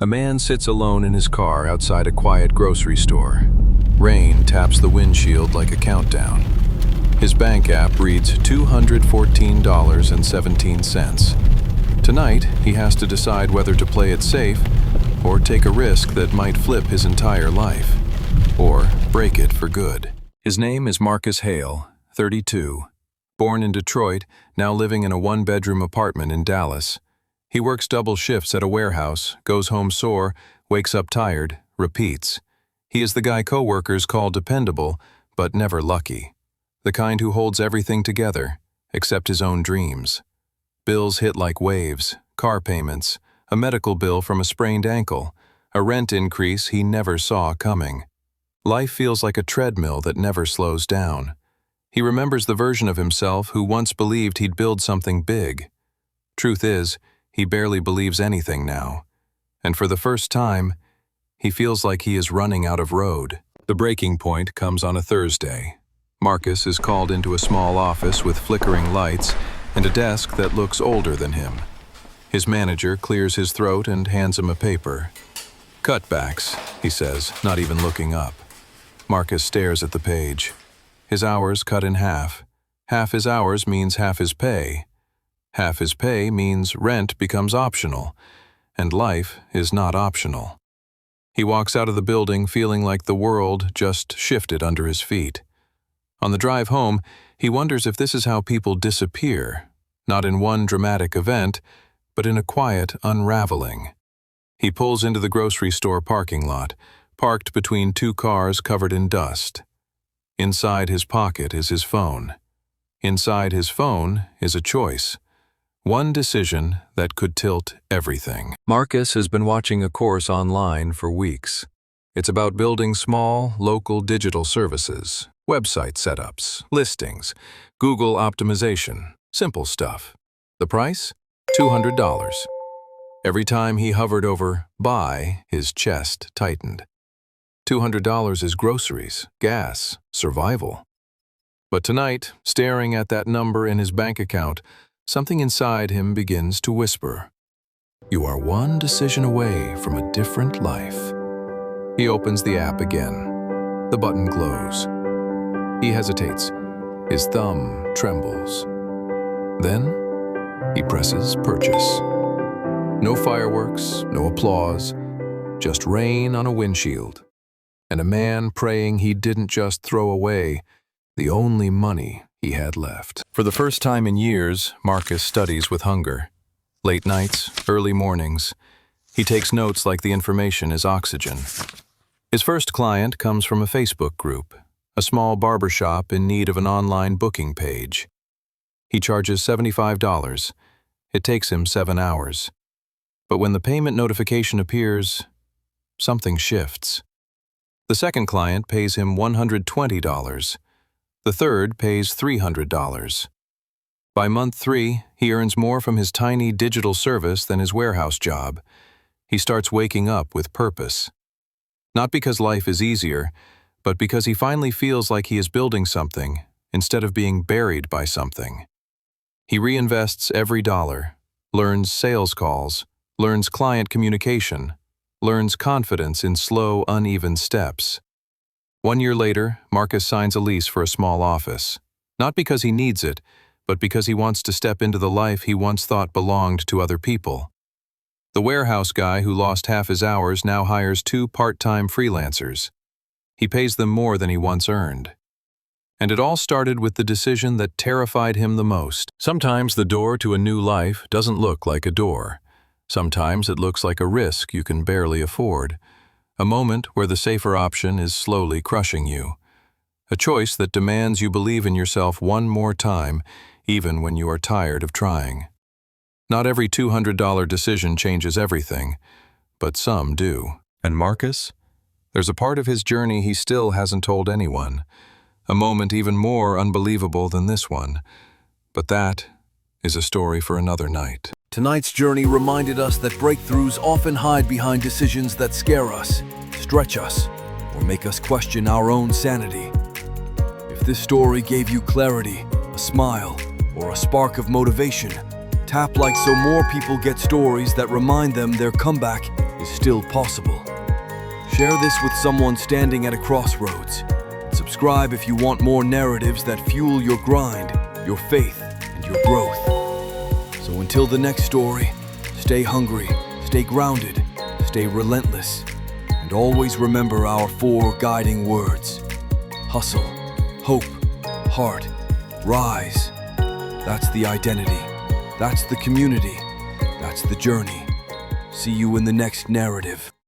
A man sits alone in his car outside a quiet grocery store. Rain taps the windshield like a countdown. His bank app reads $214.17. Tonight, he has to decide whether to play it safe or take a risk that might flip his entire life, or break it for good. His name is Marcus Hale, 32. Born in Detroit, now living in a one-bedroom apartment in Dallas. He works double shifts at a warehouse, goes home sore, wakes up tired, repeats. He is the guy coworkers call dependable, but never lucky. The kind who holds everything together, except his own dreams. Bills hit like waves, car payments, a medical bill from a sprained ankle, a rent increase he never saw coming. Life feels like a treadmill that never slows down. He remembers the version of himself who once believed he'd build something big. Truth is, he barely believes anything now. And for the first time, he feels like he is running out of road. The breaking point comes on a Thursday. Marcus is called into a small office with flickering lights and a desk that looks older than him. His manager clears his throat and hands him a paper. "Cutbacks," he says, not even looking up. Marcus stares at the page. His hours cut in half. Half his hours means half his pay. Half his pay means rent becomes optional, and life is not optional. He walks out of the building feeling like the world just shifted under his feet. On the drive home, he wonders if this is how people disappear, not in one dramatic event, but in a quiet unraveling. He pulls into the grocery store parking lot, parked between two cars covered in dust. Inside his pocket is his phone. Inside his phone is a choice. One decision that could tilt everything. Marcus has been watching a course online for weeks. It's about building small, local digital services, website setups, listings, Google optimization, simple stuff. The price? $200. Every time he hovered over buy, his chest tightened. $200 is groceries, gas, survival. But tonight, staring at that number in his bank account, something inside him begins to whisper. You are one decision away from a different life. He opens the app again. The button glows. He hesitates. His thumb trembles. Then, he presses purchase. No fireworks, no applause, just rain on a windshield. And a man praying he didn't just throw away the only money he had left. For the first time in years, Marcus studies with hunger. Late nights, early mornings. He takes notes like the information is oxygen. His first client comes from a Facebook group, a small barbershop in need of an online booking page. He charges $75. It takes him 7 hours. But when the payment notification appears, something shifts. The second client pays him $120. The third pays $300. By month 3, he earns more from his tiny digital service than his warehouse job. He starts waking up with purpose. Not because life is easier, but because he finally feels like he is building something instead of being buried by something. He reinvests every dollar, learns sales calls, learns client communication, learns confidence in slow, uneven steps. 1 year later, Marcus signs a lease for a small office, not because he needs it, but because he wants to step into the life he once thought belonged to other people. The warehouse guy who lost half his hours now hires 2 part-time freelancers. He pays them more than he once earned. And it all started with the decision that terrified him the most. Sometimes the door to a new life doesn't look like a door. Sometimes it looks like a risk you can barely afford. A moment where the safer option is slowly crushing you. A choice that demands you believe in yourself one more time, even when you are tired of trying. Not every $200 decision changes everything, but some do. And Marcus? There's a part of his journey he still hasn't told anyone. A moment even more unbelievable than this one. But that is a story for another night. Tonight's journey reminded us that breakthroughs often hide behind decisions that scare us, stretch us, or make us question our own sanity. If this story gave you clarity, a smile, or a spark of motivation, tap like so more people get stories that remind them their comeback is still possible. Share this with someone standing at a crossroads. Subscribe if you want more narratives that fuel your grind, your faith, and your growth. So until the next story, stay hungry, stay grounded, stay relentless, and always remember our 4 guiding words. Hustle, hope, heart, rise. That's the identity. That's the community. That's the journey. See you in the next narrative.